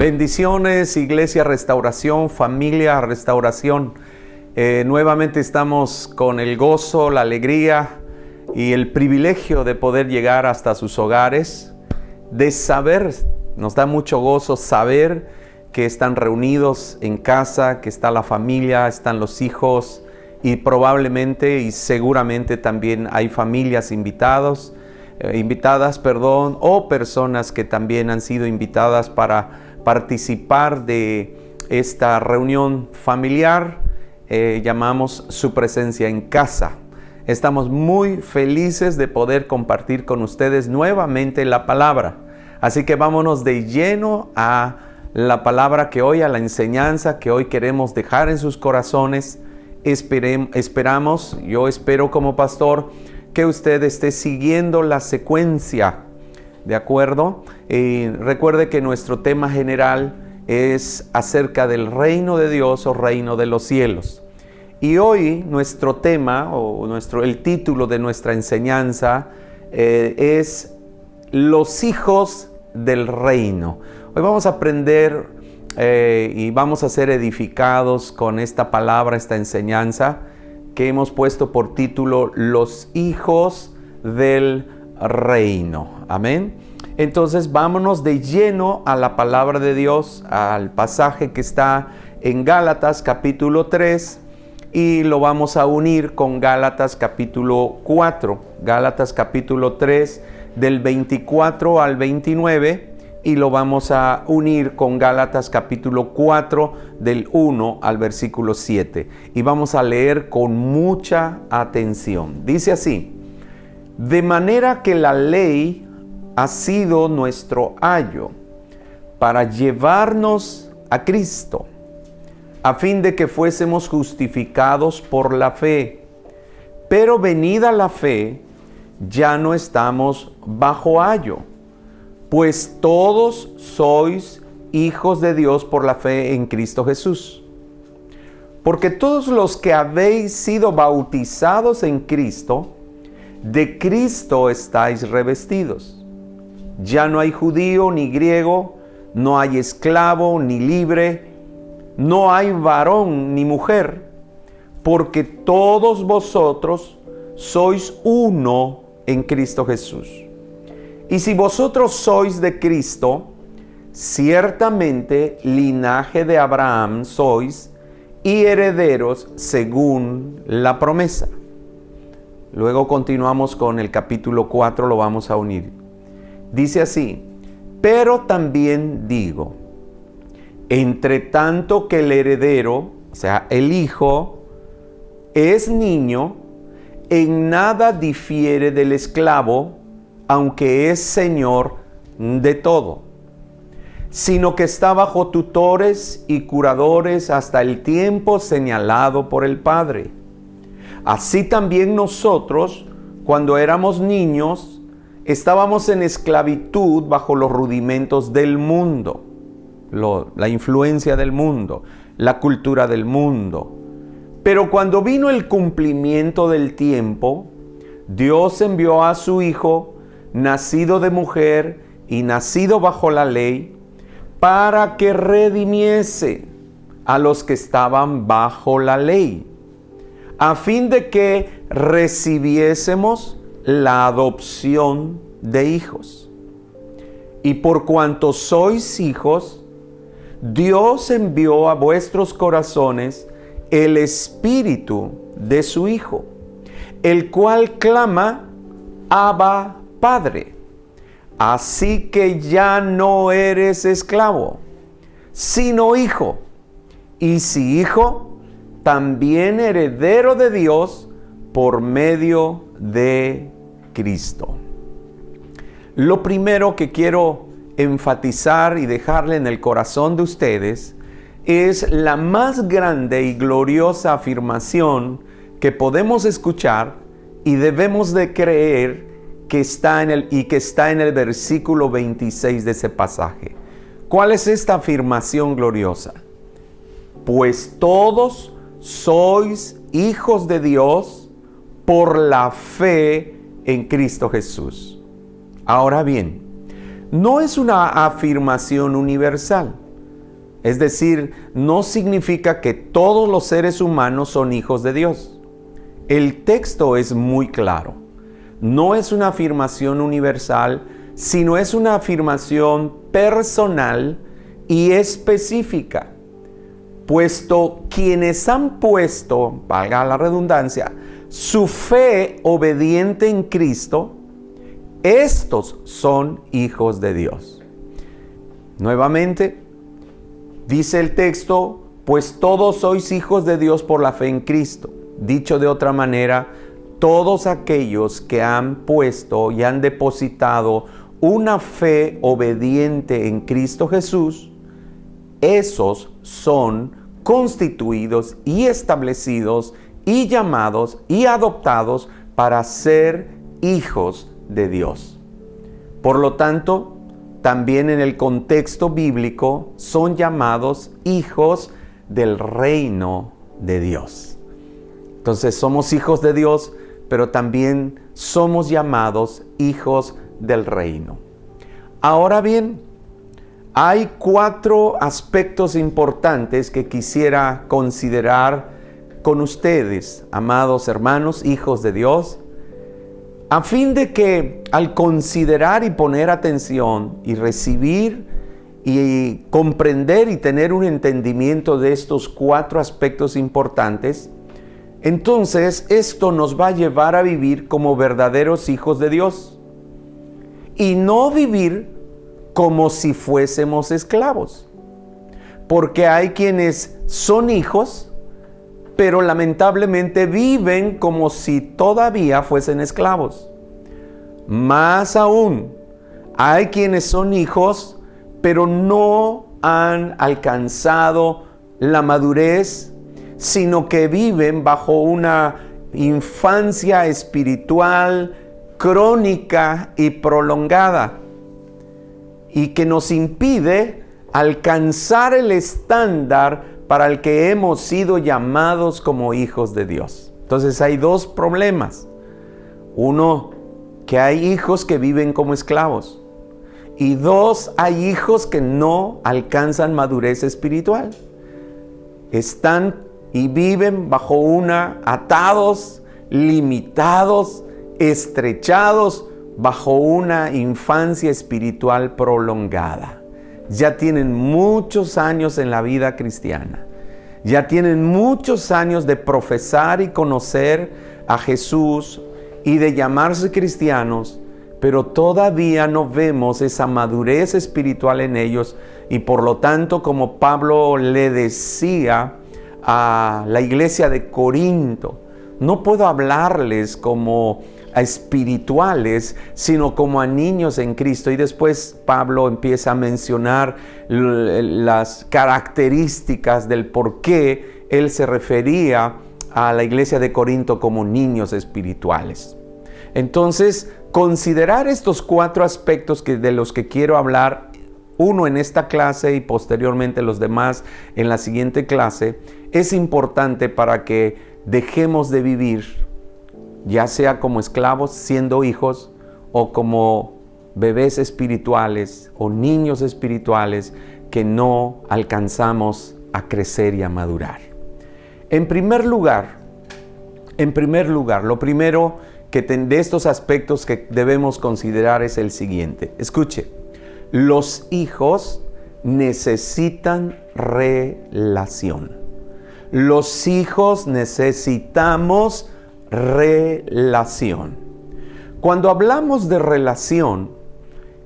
Bendiciones, Iglesia Restauración, familia Restauración. Nuevamente estamos con el gozo, la alegría y el privilegio de poder llegar hasta sus hogares, de saber, nos da mucho gozo saber que están reunidos en casa, que está la familia, están los hijos y probablemente y seguramente también hay familias invitadas, o personas que también han sido invitadas para participar de esta reunión familiar. Llamamos Su Presencia en Casa. Estamos muy felices de poder compartir con ustedes nuevamente la palabra. Así que vámonos de lleno a la palabra que hoy, a la enseñanza que hoy queremos dejar en sus corazones. Esperamos, yo espero como pastor, que usted esté siguiendo la secuencia, ¿de acuerdo? Recuerde que nuestro tema general es acerca del reino de Dios o reino de los cielos. Y hoy nuestro tema, el título de nuestra enseñanza es los hijos del reino. Hoy vamos a aprender y vamos a ser edificados con esta palabra, esta enseñanza que hemos puesto por título los hijos del reino. Amén. Entonces vámonos de lleno a la palabra de Dios, al pasaje que está en Gálatas capítulo 3 y lo vamos a unir con Gálatas capítulo 4. Gálatas capítulo 3 del 24 al 29 y lo vamos a unir con Gálatas capítulo 4 del 1 al versículo 7. Y vamos a leer con mucha atención. Dice así: de manera que la ley ha sido nuestro ayo para llevarnos a Cristo, a fin de que fuésemos justificados por la fe. Pero venida la fe, ya no estamos bajo ayo, pues todos sois hijos de Dios por la fe en Cristo Jesús. Porque todos los que habéis sido bautizados en Cristo, de Cristo estáis revestidos. Ya no hay judío ni griego, no hay esclavo ni libre, no hay varón ni mujer, porque todos vosotros sois uno en Cristo Jesús. Y si vosotros sois de Cristo, ciertamente linaje de Abraham sois y herederos según la promesa. Luego continuamos con el capítulo 4, lo vamos a unir. Dice así: pero también digo, entre tanto que el heredero, o sea, el hijo, es niño, en nada difiere del esclavo, aunque es señor de todo, sino que está bajo tutores y curadores hasta el tiempo señalado por el Padre. Así también nosotros, cuando éramos niños, estábamos en esclavitud bajo los rudimentos del mundo, la influencia del mundo, la cultura del mundo. Pero cuando vino el cumplimiento del tiempo, Dios envió a su Hijo, nacido de mujer y nacido bajo la ley, para que redimiese a los que estaban bajo la ley, a fin de que recibiésemos la adopción de hijos. Y por cuanto sois hijos, Dios envió a vuestros corazones el Espíritu de su Hijo, el cual clama: Abba, Padre. Así que ya no eres esclavo, sino hijo. Y si hijo, también heredero de Dios por medio de Cristo. Lo primero que quiero enfatizar y dejarle en el corazón de ustedes es la más grande y gloriosa afirmación que podemos escuchar y debemos de creer que está en el versículo 26 de ese pasaje. ¿Cuál es esta afirmación gloriosa? Pues todos sois hijos de Dios por la fe en Cristo Jesús. Ahora bien, no es una afirmación universal. Es decir, no significa que todos los seres humanos son hijos de Dios. El texto es muy claro. No es una afirmación universal, sino es una afirmación personal y específica. Puesto quienes han puesto, valga la redundancia, su fe obediente en Cristo, estos son hijos de Dios. Nuevamente, dice el texto, pues todos sois hijos de Dios por la fe en Cristo. Dicho de otra manera, todos aquellos que han puesto y han depositado una fe obediente en Cristo Jesús, esos son constituidos y establecidos y llamados y adoptados para ser hijos de Dios. Por lo tanto, también en el contexto bíblico son llamados hijos del reino de Dios. Entonces somos hijos de Dios, pero también somos llamados hijos del reino. Ahora bien, hay 4 aspectos importantes que quisiera considerar con ustedes, amados hermanos, hijos de Dios, a fin de que al considerar y poner atención y recibir y comprender y tener un entendimiento de estos 4 aspectos importantes, entonces esto nos va a llevar a vivir como verdaderos hijos de Dios y no vivir como si fuésemos esclavos. Porque hay quienes son hijos, pero lamentablemente viven como si todavía fuesen esclavos. Más aún, hay quienes son hijos, pero no han alcanzado la madurez, sino que viven bajo una infancia espiritual crónica y prolongada, y que nos impide alcanzar el estándar para el que hemos sido llamados como hijos de Dios. Entonces hay 2 problemas. Uno, que hay hijos que viven como esclavos. Y 2, hay hijos que no alcanzan madurez espiritual. Están y viven bajo atados, limitados, estrechados, bajo una infancia espiritual prolongada. Ya tienen muchos años en la vida cristiana. Ya tienen muchos años de profesar y conocer a Jesús y de llamarse cristianos, pero todavía no vemos esa madurez espiritual en ellos, y por lo tanto, como Pablo le decía a la iglesia de Corinto, no puedo hablarles como a espirituales, sino como a niños en Cristo. Y después Pablo empieza a mencionar las características del por qué él se refería a la iglesia de Corinto como niños espirituales. Entonces, considerar estos 4 aspectos de los que quiero hablar, uno en esta clase y posteriormente los demás en la siguiente clase, es importante para que dejemos de vivir, ya sea como esclavos siendo hijos, o como bebés espirituales o niños espirituales que no alcanzamos a crecer y a madurar. En primer lugar, lo primero de estos aspectos que debemos considerar es el siguiente. Escuche, los hijos necesitan relación. Los hijos necesitamos relación. Cuando hablamos de relación,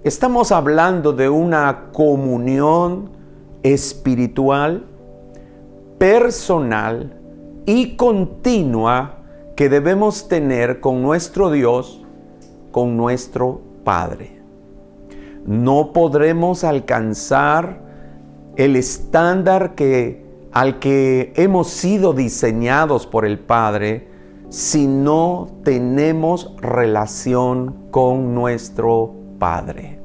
estamos hablando de una comunión espiritual, personal y continua que debemos tener con nuestro Dios, con nuestro Padre. No podremos alcanzar el estándar al que hemos sido diseñados por el Padre si no tenemos relación con nuestro Padre.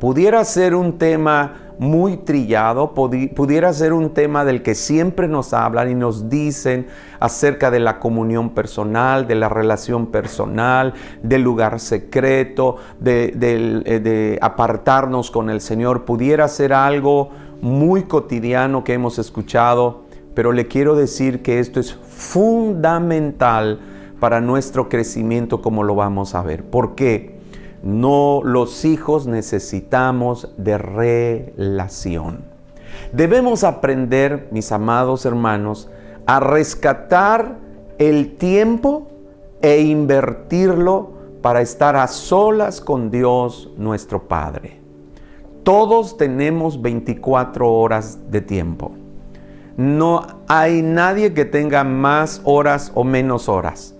Pudiera ser un tema muy trillado, pudiera ser un tema del que siempre nos hablan y nos dicen acerca de la comunión personal, de la relación personal, del lugar secreto, de apartarnos con el Señor. Pudiera ser algo muy cotidiano que hemos escuchado, pero le quiero decir que esto es fundamental para nuestro crecimiento, como lo vamos a ver. ¿Por qué? No, los hijos necesitamos de relación. Debemos aprender, mis amados hermanos, a rescatar el tiempo e invertirlo para estar a solas con Dios nuestro Padre. Todos tenemos 24 horas de tiempo. No hay nadie que tenga más horas o menos horas.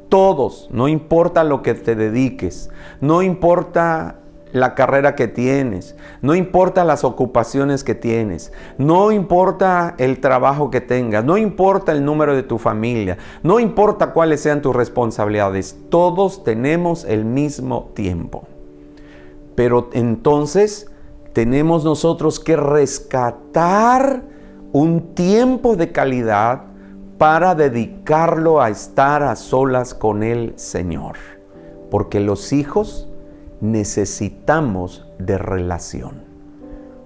Todos, no importa lo que te dediques, no importa la carrera que tienes, no importa las ocupaciones que tienes, no importa el trabajo que tengas, no importa el número de tu familia, no importa cuáles sean tus responsabilidades, todos tenemos el mismo tiempo. Pero entonces tenemos nosotros que rescatar un tiempo de calidad para dedicarlo a estar a solas con el Señor. Porque los hijos necesitamos de relación.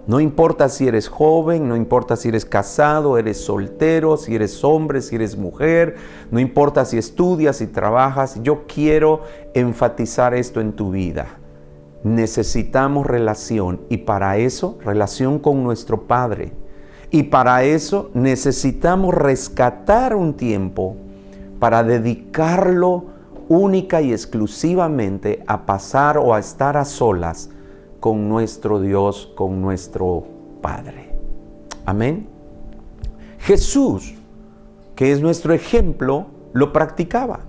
No importa si eres joven, no importa si eres casado, eres soltero, si eres hombre, si eres mujer, no importa si estudias, si trabajas. Yo quiero enfatizar esto en tu vida. Necesitamos relación, y para eso, relación con nuestro Padre. Y para eso necesitamos rescatar un tiempo para dedicarlo única y exclusivamente a pasar o a estar a solas con nuestro Dios, con nuestro Padre. Amén. Jesús, que es nuestro ejemplo, lo practicaba.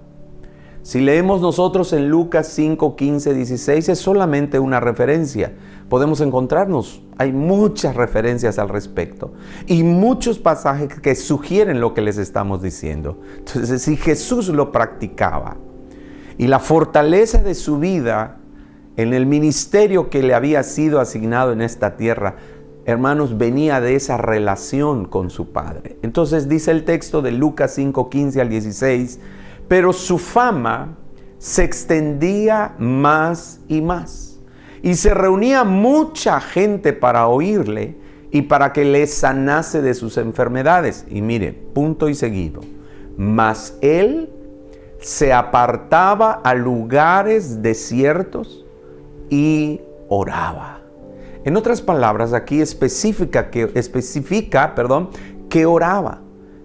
Si leemos nosotros en Lucas 5, 15, 16, es solamente una referencia. Podemos encontrarnos, hay muchas referencias al respecto y muchos pasajes que sugieren lo que les estamos diciendo. Entonces, si Jesús lo practicaba y la fortaleza de su vida en el ministerio que le había sido asignado en esta tierra, hermanos, venía de esa relación con su Padre. Entonces dice el texto de Lucas 5, 15 al 16, pero su fama se extendía más y más, y se reunía mucha gente para oírle y para que le sanase de sus enfermedades. Y mire, punto y seguido. Mas él se apartaba a lugares desiertos y oraba. En otras palabras, aquí especifica que oraba,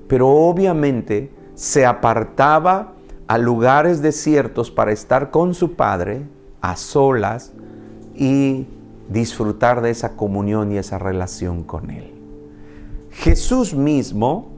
pero obviamente se apartaba a lugares desiertos para estar con su Padre a solas y disfrutar de esa comunión y esa relación con Él. Jesús mismo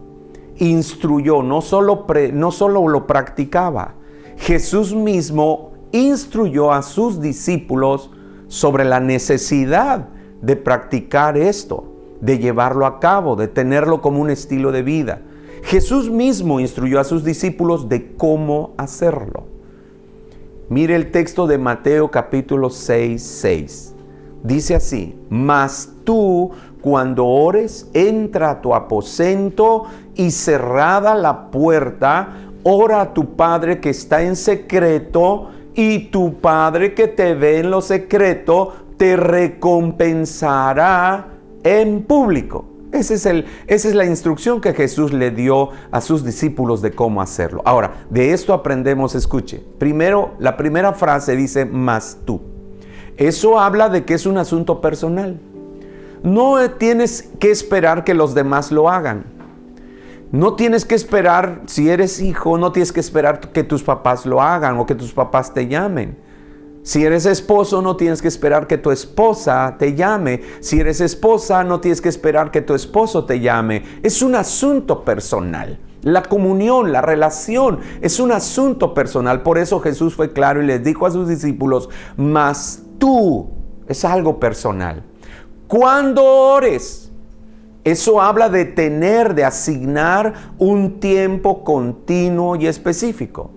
instruyó, no solo lo practicaba, Jesús mismo instruyó a sus discípulos sobre la necesidad de practicar esto, de llevarlo a cabo, de tenerlo como un estilo de vida. Jesús mismo instruyó a sus discípulos de cómo hacerlo. Mire el texto de Mateo capítulo 6, 6. Dice así: mas tú, cuando ores, entra a tu aposento y cerrada la puerta, ora a tu Padre que está en secreto, y tu Padre que te ve en lo secreto te recompensará en público. Esa es la instrucción que Jesús le dio a sus discípulos de cómo hacerlo. Ahora, de esto aprendemos, escuche. Primero, la primera frase dice, mas tú. Eso habla de que es un asunto personal. No tienes que esperar que los demás lo hagan. No tienes que esperar, si eres hijo, no tienes que esperar que tus papás lo hagan o que tus papás te llamen. Si eres esposo, no tienes que esperar que tu esposa te llame. Si eres esposa, no tienes que esperar que tu esposo te llame. Es un asunto personal. La comunión, la relación, es un asunto personal. Por eso Jesús fue claro y les dijo a sus discípulos, mas tú, es algo personal. Cuando ores, eso habla de tener, de asignar un tiempo continuo y específico.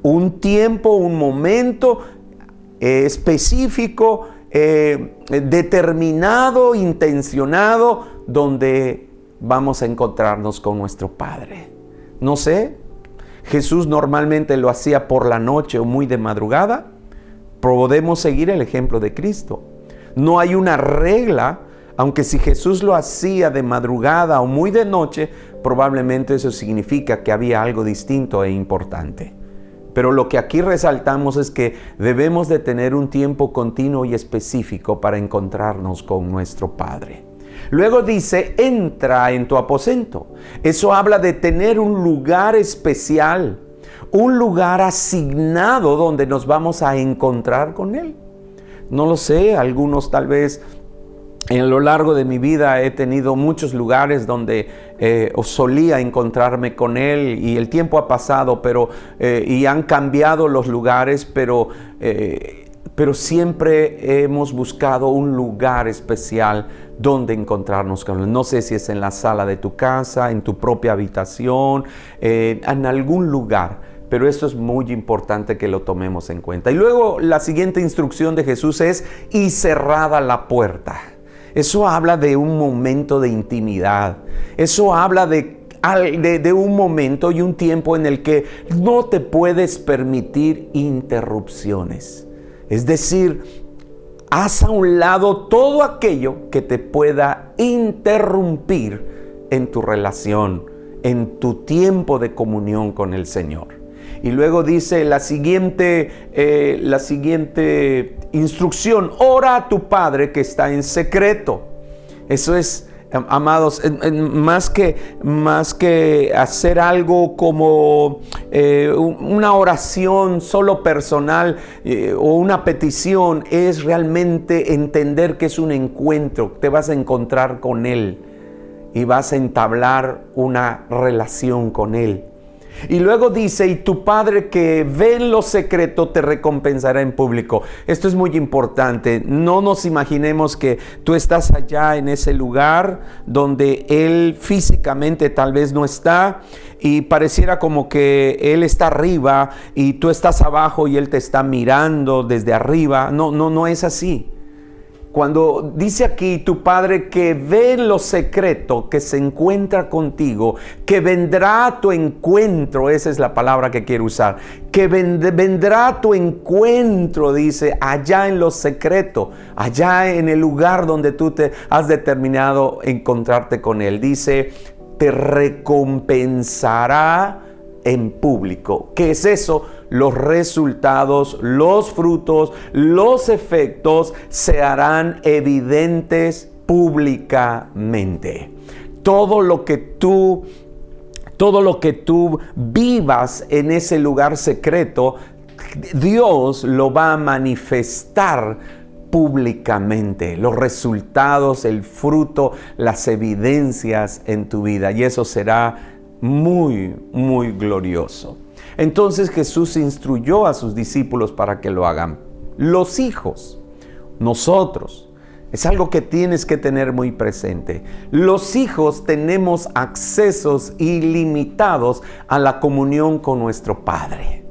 Un tiempo, un momento específico, determinado, intencionado, donde vamos a encontrarnos con nuestro Padre. No sé, Jesús normalmente lo hacía por la noche o muy de madrugada. Podemos seguir el ejemplo de Cristo. No hay una regla Aunque si Jesús lo hacía de madrugada o muy de noche, probablemente eso significa que había algo distinto e importante. Pero lo que aquí resaltamos es que debemos de tener un tiempo continuo y específico para encontrarnos con nuestro Padre. Luego dice, entra en tu aposento. Eso habla de tener un lugar especial, un lugar asignado donde nos vamos a encontrar con Él. No lo sé, algunos tal vez en lo largo de mi vida he tenido muchos lugares donde solía encontrarme con Él y el tiempo ha pasado, y han cambiado los lugares, pero siempre hemos buscado un lugar especial donde encontrarnos con Él. No sé si es en la sala de tu casa, en tu propia habitación, en algún lugar. Pero esto es muy importante que lo tomemos en cuenta. Y luego la siguiente instrucción de Jesús es, y cerrada la puerta. Eso habla de un momento de intimidad. Eso habla de un momento y un tiempo en el que no te puedes permitir interrupciones. Es decir, haz a un lado todo aquello que te pueda interrumpir en tu relación, en tu tiempo de comunión con el Señor. Y luego dice la siguiente instrucción, ora a tu Padre que está en secreto. Eso es, amados, más que hacer algo como una oración solo personal o una petición, es realmente entender que es un encuentro. Te vas a encontrar con Él y vas a entablar una relación con Él. Y luego dice, y tu Padre que ve en lo secreto te recompensará en público. Esto es muy importante. No nos imaginemos que tú estás allá en ese lugar donde Él físicamente tal vez no está y pareciera como que Él está arriba y tú estás abajo y Él te está mirando desde arriba. No es así. Cuando dice aquí tu Padre que ve en lo secreto, que se encuentra contigo, que vendrá a tu encuentro, esa es la palabra que quiero usar, que vendrá a tu encuentro, dice, allá en lo secreto, allá en el lugar donde tú te has determinado encontrarte con Él. Dice, te recompensará en público. ¿Qué es eso? Los resultados, los frutos, los efectos se harán evidentes públicamente. Todo lo que tú vivas en ese lugar secreto, Dios lo va a manifestar públicamente. Los resultados, el fruto, las evidencias en tu vida. Y eso será muy, muy glorioso. Entonces Jesús instruyó a sus discípulos para que lo hagan. Los hijos, nosotros, es algo que tienes que tener muy presente. Los hijos tenemos accesos ilimitados a la comunión con nuestro Padre.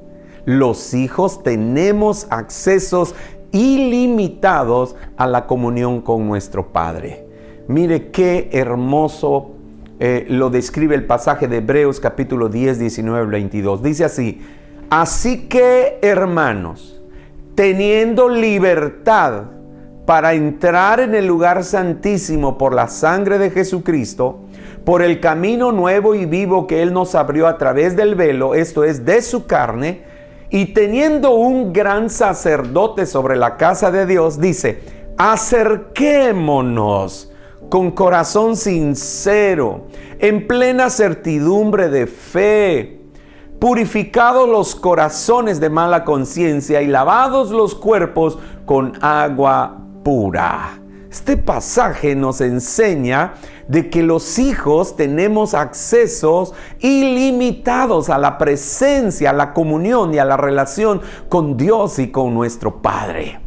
Los hijos tenemos accesos ilimitados a la comunión con nuestro Padre. Mire qué hermoso lo describe el pasaje de Hebreos capítulo 10, 19, 22. Dice así, así que hermanos, teniendo libertad para entrar en el lugar santísimo por la sangre de Jesucristo, por el camino nuevo y vivo que Él nos abrió a través del velo, esto es, de su carne, y teniendo un gran sacerdote sobre la casa de Dios, dice, acerquémonos con corazón sincero, en plena certidumbre de fe, purificados los corazones de mala conciencia y lavados los cuerpos con agua pura. Este pasaje nos enseña de que los hijos tenemos accesos ilimitados a la presencia, a la comunión y a la relación con Dios y con nuestro Padre.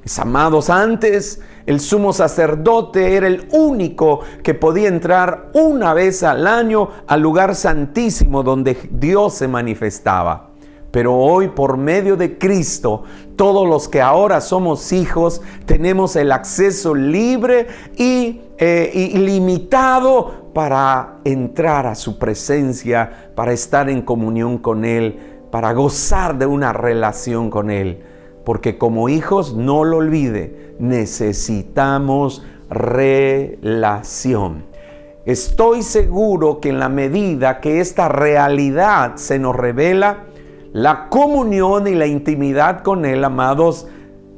Mis amados, antes el sumo sacerdote era el único que podía entrar una vez al año al lugar santísimo donde Dios se manifestaba. Pero hoy, por medio de Cristo, todos los que ahora somos hijos tenemos el acceso libre y ilimitado para entrar a su presencia, para estar en comunión con Él, para gozar de una relación con Él. Porque como hijos, no lo olvide, necesitamos relación. Estoy seguro que en la medida que esta realidad se nos revela, la comunión y la intimidad con Él, amados,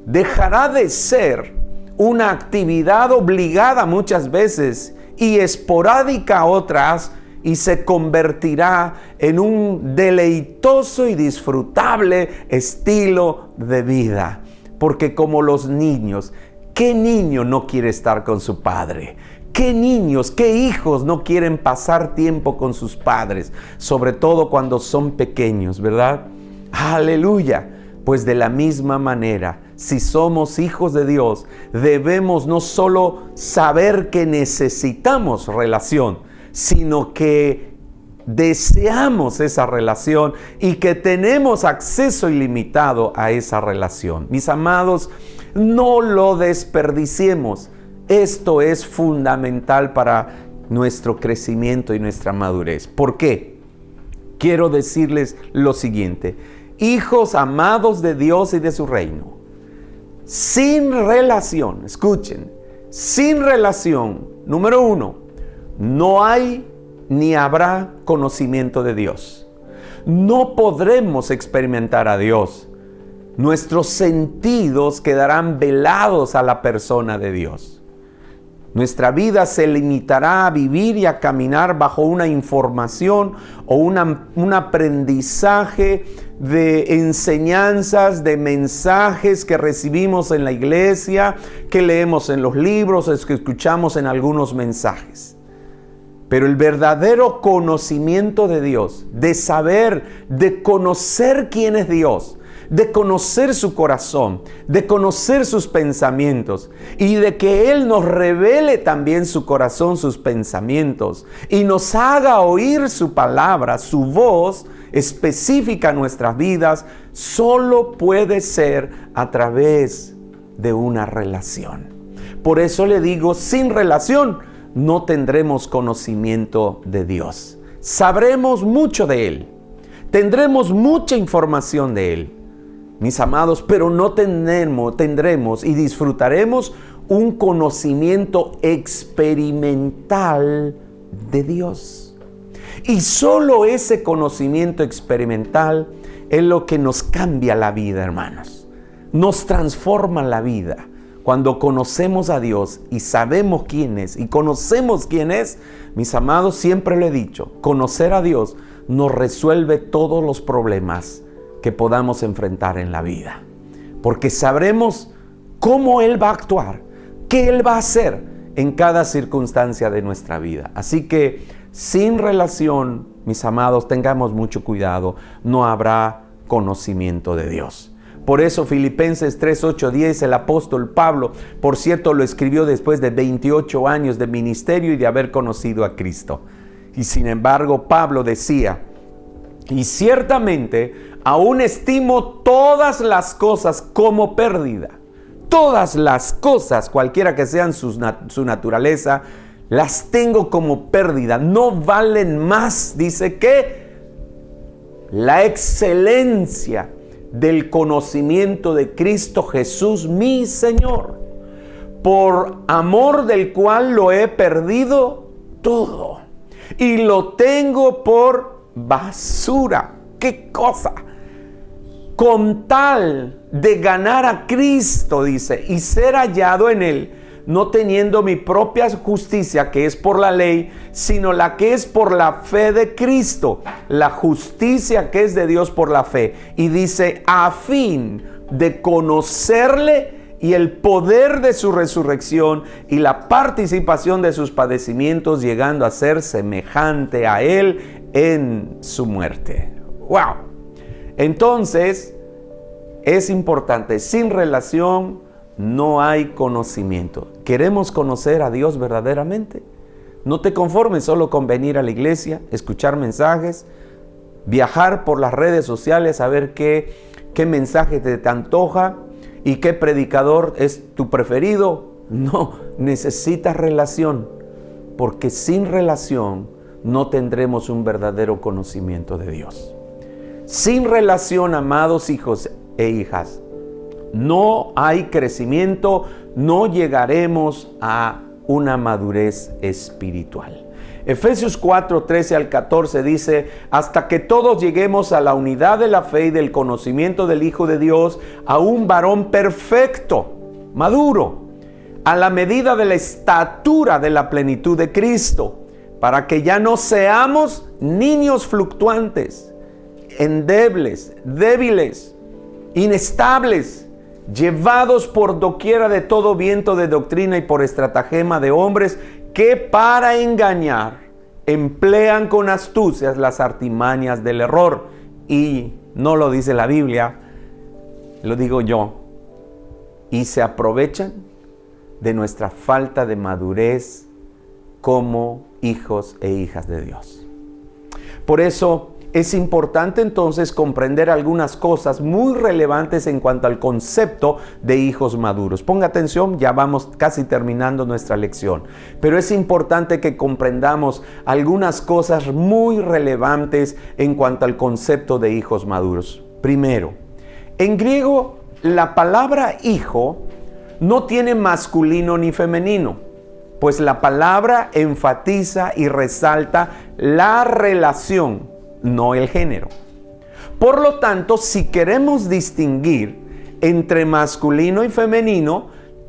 dejará de ser una actividad obligada muchas veces y esporádica otras, y se convertirá en un deleitoso y disfrutable estilo de vida. Porque como los niños, ¿qué niño no quiere estar con su padre? ¿Qué niños, qué hijos no quieren pasar tiempo con sus padres? Sobre todo cuando son pequeños, ¿verdad? ¡Aleluya! Pues de la misma manera, si somos hijos de Dios, debemos no solo saber que necesitamos relación, sino que deseamos esa relación y que tenemos acceso ilimitado a esa relación. Mis amados, no lo desperdiciemos. Esto es fundamental para nuestro crecimiento y nuestra madurez. ¿Por qué? Quiero decirles lo siguiente: hijos amados de Dios y de su reino, sin relación, escuchen, sin relación, número 1, no hay ni habrá conocimiento de Dios. No podremos experimentar a Dios. Nuestros sentidos quedarán velados a la persona de Dios. Nuestra vida se limitará a vivir y a caminar bajo una información o un aprendizaje de enseñanzas, de mensajes que recibimos en la iglesia, que leemos en los libros, que escuchamos en algunos mensajes. Pero el verdadero conocimiento de Dios, de saber, de conocer quién es Dios, de conocer su corazón, de conocer sus pensamientos y de que Él nos revele también su corazón, sus pensamientos y nos haga oír su palabra, su voz específica en nuestras vidas, solo puede ser a través de una relación. Por eso le digo, sin relación no tendremos conocimiento de Dios. Sabremos mucho de Él, tendremos mucha información de Él, mis amados, pero no tendremos y disfrutaremos un conocimiento experimental de Dios. Y solo ese conocimiento experimental es lo que nos cambia la vida, hermanos. Nos transforma la vida. Cuando conocemos a Dios y sabemos quién es y conocemos quién es, mis amados, siempre lo he dicho, conocer a Dios nos resuelve todos los problemas que podamos enfrentar en la vida. Porque sabremos cómo Él va a actuar, qué Él va a hacer en cada circunstancia de nuestra vida. Así que sin relación, mis amados, tengamos mucho cuidado, no habrá conocimiento de Dios. Por eso Filipenses 3, 8, 10, el apóstol Pablo, por cierto, lo escribió después de 28 años de ministerio y de haber conocido a Cristo. Y sin embargo, Pablo decía, y ciertamente aún estimo todas las cosas como pérdida. Todas las cosas, cualquiera que sean su naturaleza, las tengo como pérdida. No valen más, dice, que la excelencia del conocimiento de Cristo Jesús, mi Señor, por amor del cual lo he perdido todo y lo tengo por basura. ¿Qué cosa? Con tal de ganar a Cristo, dice, y ser hallado en Él, no teniendo mi propia justicia, que es por la ley, sino la que es por la fe de Cristo, la justicia que es de Dios por la fe. Y dice, a fin de conocerle y el poder de su resurrección y la participación de sus padecimientos, llegando a ser semejante a Él en su muerte. ¡Wow! Entonces, es importante, sin relación no hay conocimiento. ¿Queremos conocer a Dios verdaderamente? No te conformes solo con venir a la iglesia, escuchar mensajes, viajar por las redes sociales a ver qué mensaje te antoja y qué predicador es tu preferido. No, necesitas relación, porque sin relación no tendremos un verdadero conocimiento de Dios. Sin relación, amados hijos e hijas, no hay crecimiento, no llegaremos a una madurez espiritual. Efesios 4, 13 al 14 dice: hasta que todos lleguemos a la unidad de la fe y del conocimiento del Hijo de Dios, a un varón perfecto, maduro, a la medida de la estatura de la plenitud de Cristo, para que ya no seamos niños fluctuantes, endebles, débiles, inestables, llevados por doquiera de todo viento de doctrina y por estratagema de hombres que para engañar emplean con astucias las artimañas del error. Y no lo dice la Biblia, lo digo yo. Y se aprovechan de nuestra falta de madurez como hijos e hijas de Dios. Por eso es importante entonces comprender algunas cosas muy relevantes en cuanto al concepto de hijos maduros. Ponga atención, ya vamos casi terminando nuestra lección. Pero es importante que comprendamos algunas cosas muy relevantes en cuanto al concepto de hijos maduros. Primero, en griego la palabra hijo no tiene masculino ni femenino, pues la palabra enfatiza y resalta la relación, no el género. Por lo tanto, si queremos distinguir entre masculino y femenino,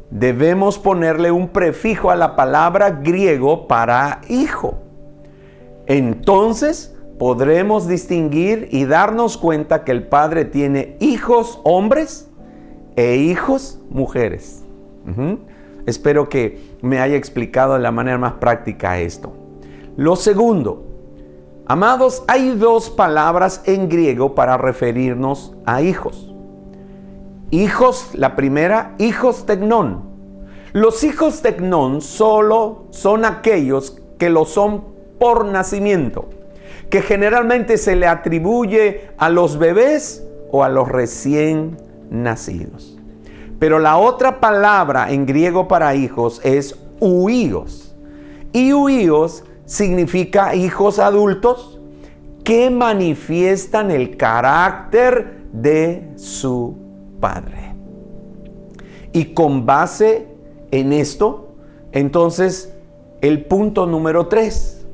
debemos ponerle un prefijo a la palabra griego para hijo. Entonces podremos distinguir y darnos cuenta que el Padre tiene hijos hombres e hijos mujeres. Espero que me haya explicado de la manera más práctica esto. Lo segundo, amados, hay dos palabras en griego para referirnos a hijos. Hijos, la primera, hijos teknon. Los hijos teknon solo son aquellos que lo son por nacimiento, que generalmente se le atribuye a los bebés o a los recién nacidos. Pero la otra palabra en griego para hijos es huíos. Y huíos significa hijos adultos que manifiestan el carácter de su padre. Y con base en esto, entonces, el punto número 3.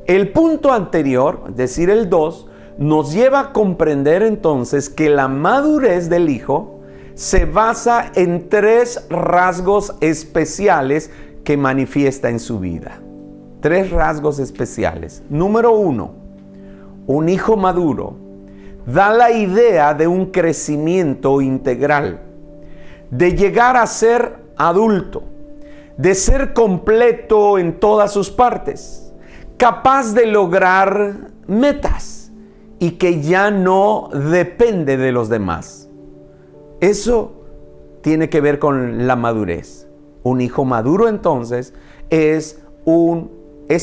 El punto anterior, es decir, el 2, nos lleva a comprender entonces que la madurez del hijo se basa en 3 rasgos especiales que manifiesta en su vida. 3 rasgos especiales. Número 1, un hijo maduro da la idea de un crecimiento integral, de llegar a ser adulto, de ser completo en todas sus partes, capaz de lograr metas y que ya no depende de los demás. Eso tiene que ver con la madurez. Un hijo maduro entonces es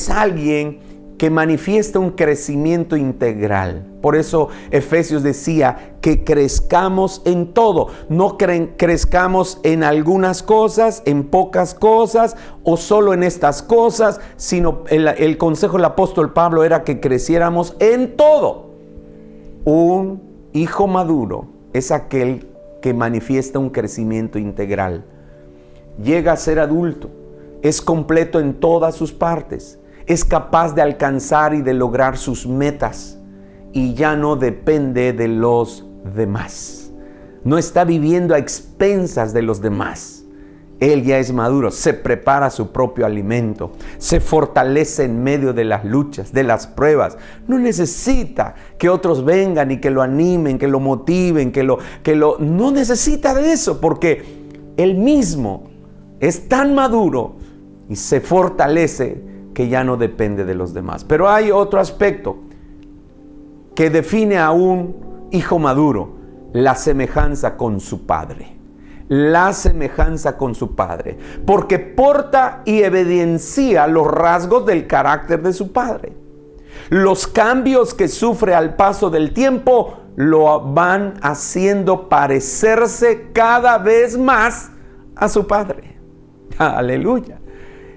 alguien que manifiesta un crecimiento integral. Por eso Efesios decía que crezcamos en todo. No crezcamos en algunas cosas, en pocas cosas o solo en estas cosas, sino el consejo del apóstol Pablo era que creciéramos en todo. Un hijo maduro es aquel que manifiesta un crecimiento integral. Llega a ser adulto, es completo en todas sus partes, es capaz de alcanzar y de lograr sus metas y ya no depende de los demás. No está viviendo a expensas de los demás. Él ya es maduro, se prepara su propio alimento, se fortalece en medio de las luchas, de las pruebas. No necesita que otros vengan y que lo animen, que lo motiven, no necesita de eso, porque él mismo es tan maduro y se fortalece que ya no depende de los demás. Pero hay otro aspecto que define a un hijo maduro: la semejanza con su padre. La semejanza con su padre, porque porta y evidencia los rasgos del carácter de su padre. Los cambios que sufre al paso del tiempo lo van haciendo parecerse cada vez más a su padre. Aleluya.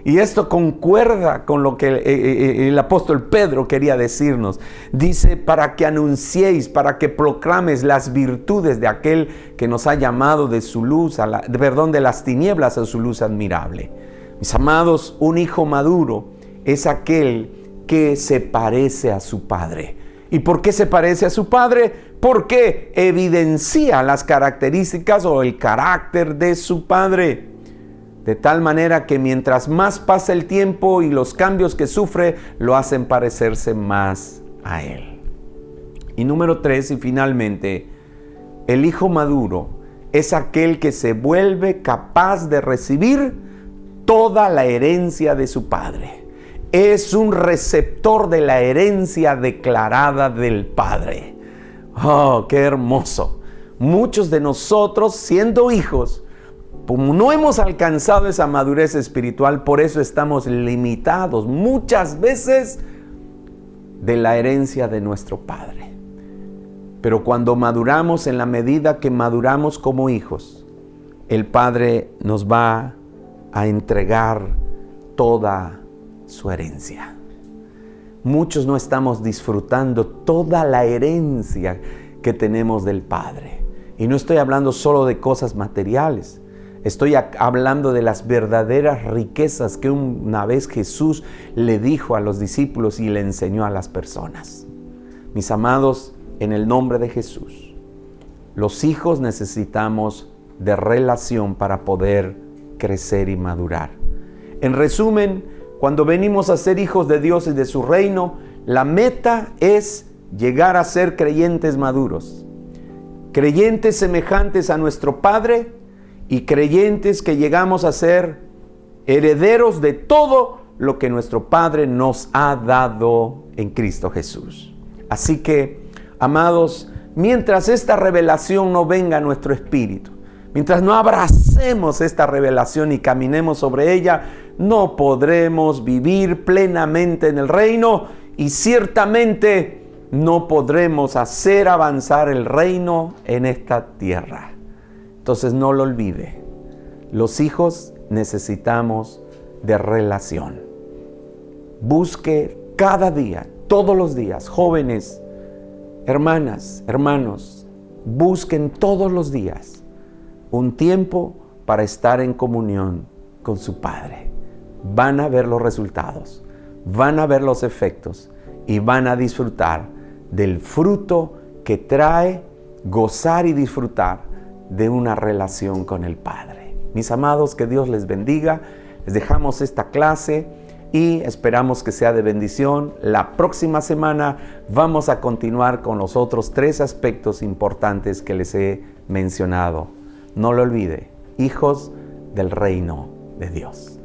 Y esto concuerda con lo que el apóstol Pedro quería decirnos. Dice, para que anunciéis, para que proclames las virtudes de aquel que nos ha llamado de su luz, de las tinieblas a su luz admirable. Mis amados, un hijo maduro es aquel que se parece a su padre. ¿Y por qué se parece a su padre? Porque evidencia las características o el carácter de su padre. De tal manera que mientras más pasa el tiempo y los cambios que sufre, lo hacen parecerse más a él. Y número 3, y finalmente, el hijo maduro es aquel que se vuelve capaz de recibir toda la herencia de su padre. Es un receptor de la herencia declarada del Padre. ¡Oh, qué hermoso! Muchos de nosotros, siendo hijos, como no hemos alcanzado esa madurez espiritual, por eso estamos limitados muchas veces de la herencia de nuestro Padre. Pero cuando maduramos, en la medida que maduramos como hijos, el Padre nos va a entregar toda su herencia. Muchos no estamos disfrutando toda la herencia que tenemos del Padre. Y no estoy hablando solo de cosas materiales. Estoy hablando de las verdaderas riquezas que una vez Jesús le dijo a los discípulos y le enseñó a las personas. Mis amados, en el nombre de Jesús, los hijos necesitamos de relación para poder crecer y madurar. En resumen, cuando venimos a ser hijos de Dios y de su reino, la meta es llegar a ser creyentes maduros, creyentes semejantes a nuestro Padre y creyentes que llegamos a ser herederos de todo lo que nuestro Padre nos ha dado en Cristo Jesús. Así que, amados, mientras esta revelación no venga a nuestro espíritu, mientras no abracemos esta revelación y caminemos sobre ella, no podremos vivir plenamente en el reino y ciertamente no podremos hacer avanzar el reino en esta tierra. Entonces no lo olvide, los hijos necesitamos de relación. Busque cada día, todos los días, jóvenes, hermanas, hermanos, busquen todos los días un tiempo para estar en comunión con su Padre. Van a ver los resultados, van a ver los efectos y van a disfrutar del fruto que trae gozar y disfrutar de una relación con el Padre. Mis amados, que Dios les bendiga. Les dejamos esta clase y esperamos que sea de bendición. La próxima semana vamos a continuar con los otros 3 aspectos importantes que les he mencionado. No lo olvide, hijos del reino de Dios.